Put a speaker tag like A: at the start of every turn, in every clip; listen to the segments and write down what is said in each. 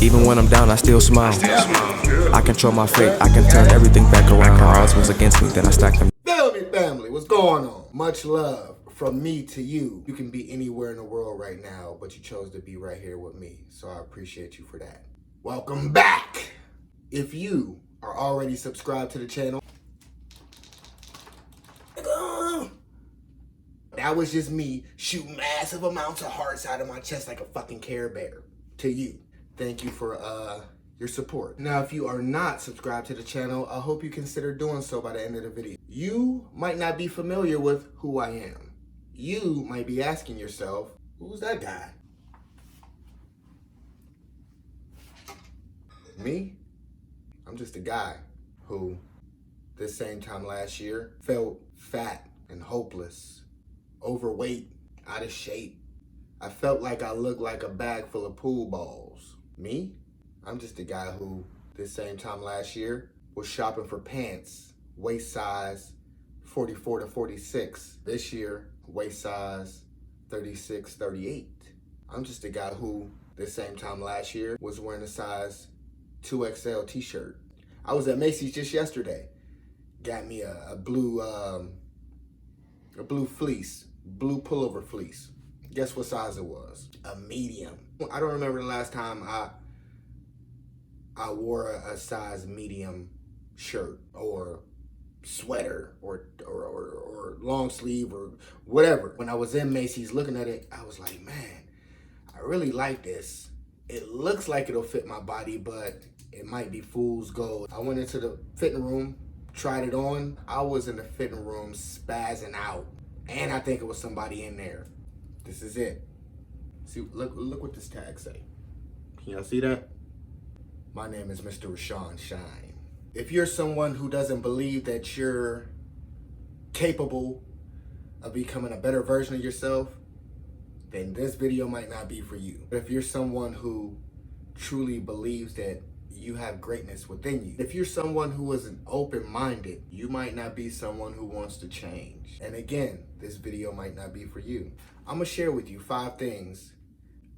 A: Even when I'm down, I still smile. I control my fate, I can turn everything back around. Odds was against me, then I stacked them.
B: Family, what's going on? Much love from me to you. You can be anywhere in the world right now, but you chose to be right here with me. So I appreciate you for that. Welcome back. If you are already subscribed to the channel, that was just me shooting massive amounts of hearts out of my chest like a fucking Care Bear to you. Thank you for your support. Now, if you are not subscribed to the channel, I hope you consider doing so by the end of the video. You might not be familiar with who I am. You might be asking yourself, who's that guy? Me? I'm just a guy who, this same time last year, felt fat and hopeless, overweight, out of shape. I felt like I looked like a bag full of pool balls. Me? I'm just a guy who, this same time last year, was shopping for pants, waist size 44 to 46. This year, waist size 36, 38. I'm just a guy who, this same time last year, was wearing a size 2XL t-shirt. I was at Macy's just yesterday. Got me a blue fleece, blue pullover fleece. Guess what size it was? A medium. I don't remember the last time I wore a size medium shirt or sweater or long sleeve or whatever. When I was in Macy's looking at it, I was like, man, I really like this. It looks like it'll fit my body, but it might be fool's gold. I went into the fitting room, tried it on. I was in the fitting room spazzing out. And I think it was somebody in there. This is it. See, look what this tag say. Can y'all see that? My name is Mr. Rashawn Shine. If you're someone who doesn't believe that you're capable of becoming a better version of yourself, then this video might not be for you. But if you're someone who truly believes that you have greatness within you, if you're someone who isn't open-minded, you might not be someone who wants to change. And again, this video might not be for you. I'm gonna share with you 5 things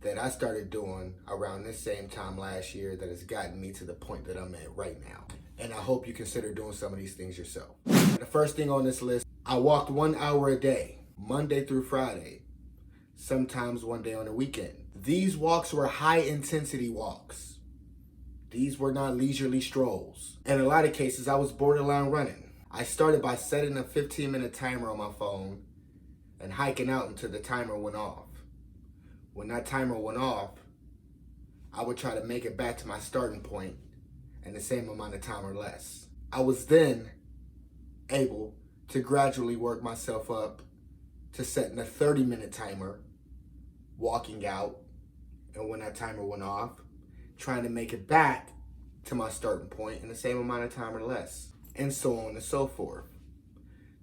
B: that I started doing around this same time last year that has gotten me to the point that I'm at right now. And I hope you consider doing some of these things yourself. The first thing on this list, I walked 1 hour a day, Monday through Friday, sometimes one day on the weekend. These walks were high intensity walks. These were not leisurely strolls. In a lot of cases, I was borderline running. I started by setting a 15-minute timer on my phone and hiking out until the timer went off. When that timer went off, I would try to make it back to my starting point in the same amount of time or less. I was then able to gradually work myself up to setting a 30-minute timer, walking out, and when that timer went off, trying to make it back to my starting point in the same amount of time or less, and so on and so forth,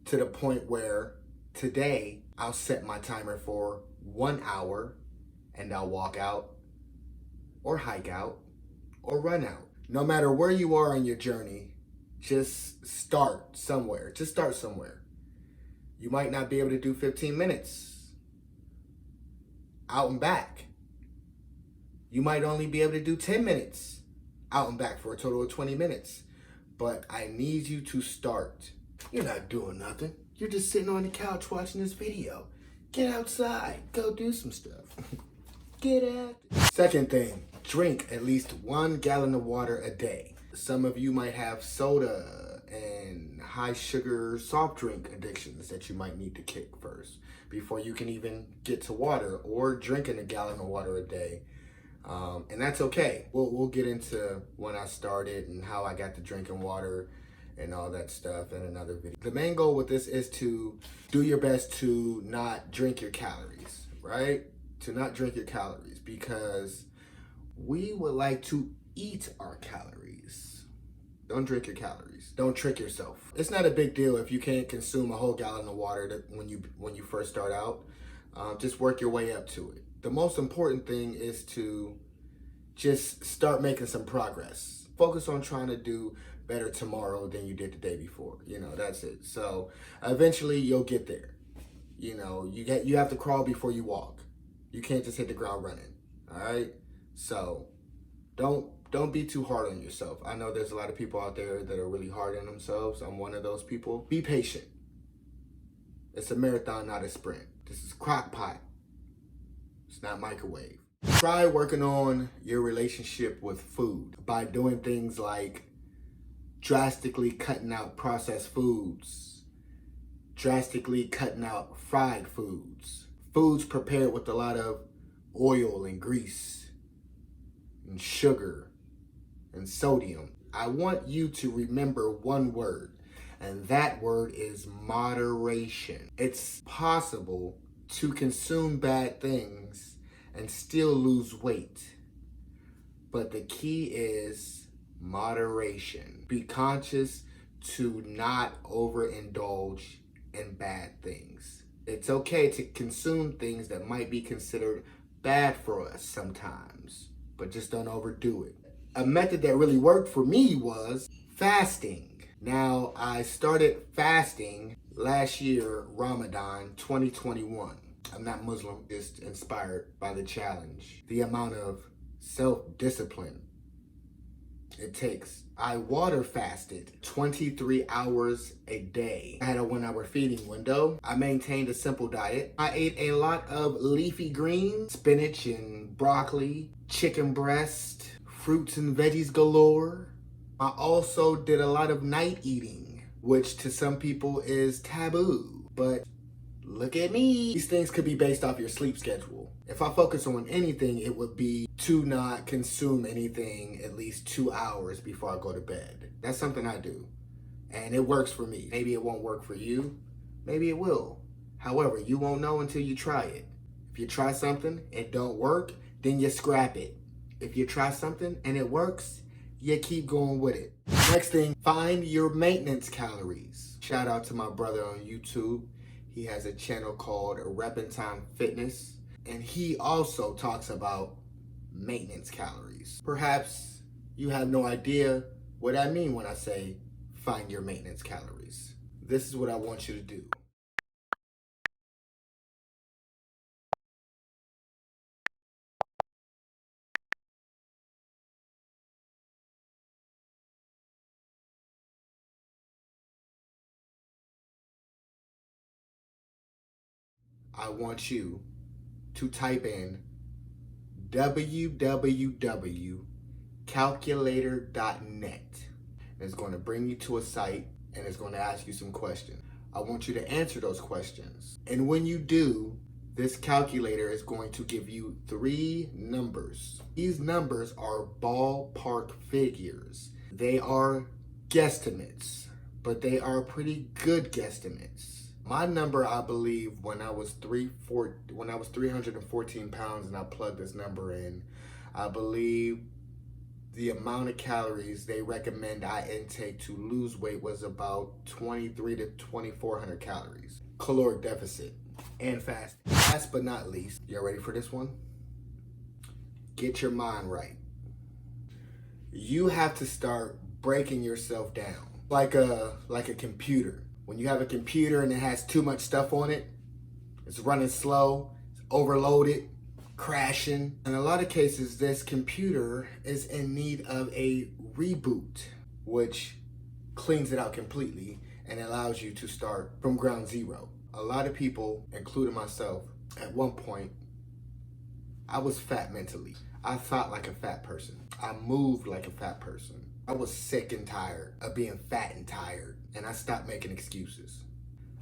B: to the point where today I'll set my timer for 1 hour and I'll walk out or hike out or run out. No matter where you are on your journey, just start somewhere. Just start somewhere. You might not be able to do 15 minutes out and back. You might only be able to do 10 minutes out and back for a total of 20 minutes. But I need you to start. You're not doing nothing. You're just sitting on the couch watching this video. Get outside. Go do some stuff. Get out. Second thing, drink at least 1 gallon of water a day. Some of you might have soda and high sugar soft drink addictions that you might need to kick first before you can even get to water or drinking 1 gallon of water a day. And that's okay. We'll get into when I started and how I got to drinking water and all that stuff in another video. The main goal with this is to do your best to not drink your calories, right? To not drink your calories, because we would like to eat our calories. Don't drink your calories. Don't trick yourself. It's not a big deal if you can't consume a whole gallon of water when you first start out. Just work your way up to it. The most important thing is to just start making some progress. Focus on trying to do better tomorrow than you did the day before. You know, that's it. So eventually you'll get there. You know, you have to crawl before you walk. You can't just hit the ground running. All right? So Don't be too hard on yourself. I know there's a lot of people out there that are really hard on themselves. I'm one of those people. Be patient. It's a marathon, not a sprint. This is crock pot. It's not microwave. Try working on your relationship with food by doing things like drastically cutting out processed foods, drastically cutting out fried foods, foods prepared with a lot of oil and grease and sugar and sodium. I want you to remember one word, and that word is moderation. It's possible to consume bad things and still lose weight, but the key is moderation. Be conscious to not overindulge in bad things. It's okay to consume things that might be considered bad for us sometimes, but just don't overdo it. A method that really worked for me was fasting. Now, I started fasting last year, Ramadan 2021. I'm not Muslim, just inspired by the challenge. The amount of self-discipline it takes. I water fasted 23 hours a day. I had a 1-hour feeding window. I maintained a simple diet. I ate a lot of leafy greens, spinach and broccoli, chicken breast, fruits and veggies galore. I also did a lot of night eating, which to some people is taboo, but look at me. These things could be based off your sleep schedule. If I focus on anything, it would be to not consume anything at least 2 hours before I go to bed. That's something I do, and it works for me. Maybe it won't work for you. Maybe it will. However, you won't know until you try it. If you try something, it don't work, then you scrap it. If you try something and it works, you keep going with it. Next thing, find your maintenance calories. Shout out to my brother on YouTube. He has a channel called Reppin' Time Fitness, and he also talks about maintenance calories. Perhaps you have no idea what I mean when I say find your maintenance calories. This is what I want you to do. I want you to type in www.calculator.net. It's going to bring you to a site and it's going to ask you some questions. I want you to answer those questions. And when you do, this calculator is going to give you 3 numbers. These numbers are ballpark figures. They are guesstimates, but they are pretty good guesstimates. My number, I believe, when I was 314 pounds and I plugged this number in, I believe the amount of calories they recommend I intake to lose weight was about 23 to 2,400 calories. Caloric deficit and fast. Last but not least, you ready for this one? Get your mind right. You have to start breaking yourself down like a computer. When you have a computer and it has too much stuff on it, it's running slow, it's overloaded, crashing. In a lot of cases, this computer is in need of a reboot, which cleans it out completely and allows you to start from ground zero. A lot of people, including myself, at one point, I was fat mentally. I thought like a fat person. I moved like a fat person. I was sick and tired of being fat and tired, and I stopped making excuses.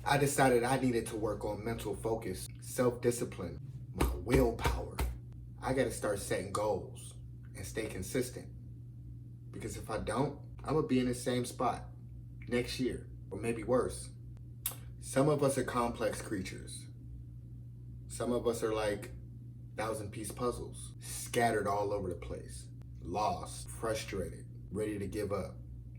B: I decided I needed to work on mental focus, self-discipline, my willpower. I gotta start setting goals and stay consistent. Because if I don't, I'm gonna be in the same spot next year, or maybe worse. Some of us are complex creatures. Some of us are like 1,000-piece puzzles, scattered all over the place, lost, frustrated, ready to give up,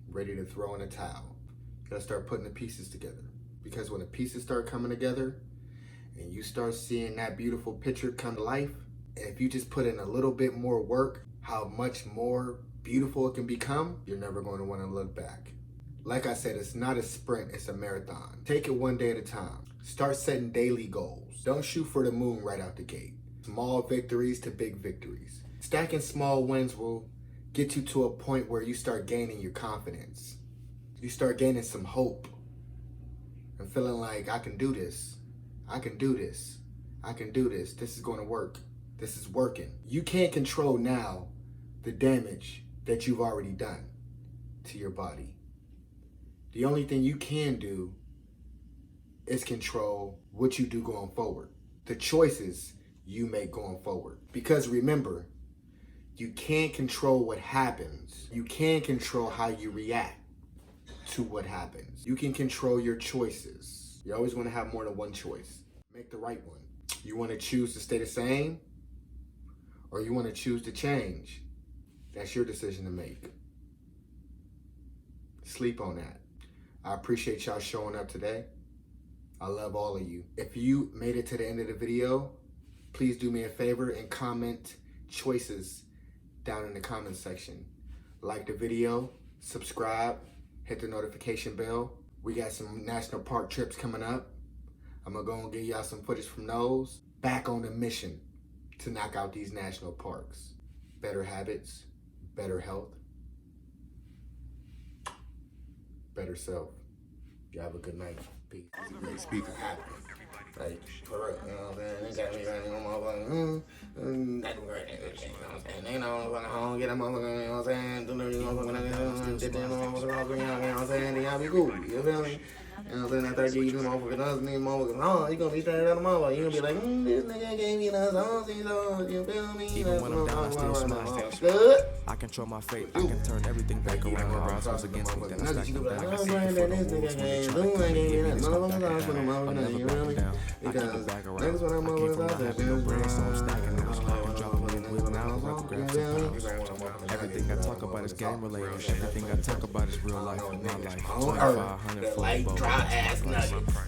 B: ready to throw in a towel. You gotta start putting the pieces together. Because when the pieces start coming together and you start seeing that beautiful picture come to life, and if you just put in a little bit more work, how much more beautiful it can become, you're never going to want to look back. Like I said, it's not a sprint, it's a marathon. Take it one day at a time. Start setting daily goals. Don't shoot for the moon right out the gate. Small victories to big victories. Stacking small wins will get you to a point where you start gaining your confidence. You start gaining some hope and feeling like, I can do this. I can do this. I can do this. This is going to work. This is working. You can't control now the damage that you've already done to your body. The only thing you can do is control what you do going forward. The choices you make going forward. Because remember, you can't control what happens. You can control how you react to what happens. You can control your choices. You always want to have more than one choice. Make the right one. You want to choose to stay the same, or you want to choose to change. That's your decision to make. Sleep on that. I appreciate y'all showing up today. I love all of you. If you made it to the end of the video, please do me a favor and comment choices down in the comment section. Like the video, subscribe, hit the notification bell. We got some national park trips coming up. I'm gonna go and give y'all some footage from those. Back on the mission to knock out these national parks. Better habits, better health, better self. You have a good night. Peace. It's a great speaker happening. Like, for real, you know what I'm saying? They got me running on motherfucking, that's great, you know what I'm saying? They know I'm home, get that motherfucker, you know what I'm saying? Do the motherfucking, get that motherfucker off, you know what I'm saying? Then y'all be cool, you feel me? You know what I'm saying? After I give you the motherfucking us, these motherfuckers, oh, you gonna be straight out of the motherfucker. You gonna be like, this nigga gave me the songs, you feel me?
A: Even when I'm down, I still smile.
B: Good.
A: I control my fate, I can turn everything back around. My odds was against me, then I stacked them down. I see before the wolves when they try to come and get me, this gon' back them down. I'm never backing down. I keep it back around. I came from not having no brain, so I'm stacking now. I can drop them in the whip now, about to grab some pounds. Everything I talk about is game related. Everything I talk about is real life, my life. 2500 for a boat.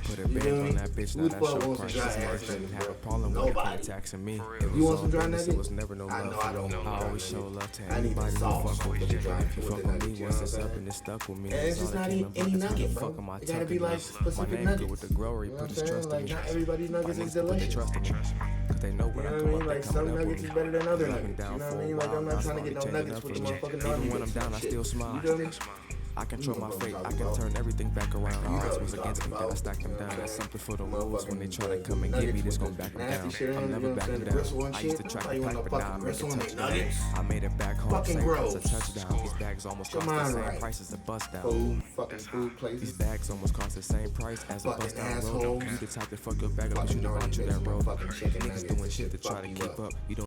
A: Put a band on that bitch, now that show price. This merch didn't have a problem with it taxing me. It was all business, it was never no love for them. I always show love to anybody who fuck with me. If you fuck with me, once it's up and it's stuck with me.
B: It's just not any nugget, bro.
A: It
B: gotta be like specific nuggets.
A: With the glory, put his trust in me.
B: Not everybody's nuggets is delicious.
A: Cause they know what I come up,
B: like some nuggets is better than other nuggets. You know what I mean? Like I'm not trying to get no nuggets with the motherfucking nuggets.
A: Even when I'm down, I still smile.
B: You feel me?
A: I control my fate, I can turn everything back around. The odds was against me, then I stacked them down. That's something for the wolves when they try to come and get me, this gon' back them down. I'm never backing down. I used to track the pack, but now I make a touchdown. I made it back home, same price a touchdown. These bags almost cost the same price as a bust down. These bags almost cost the same price as a bust down road. You the type to fuck your bag up, but you know about you that road. Niggas doing shit to try to keep up. You don't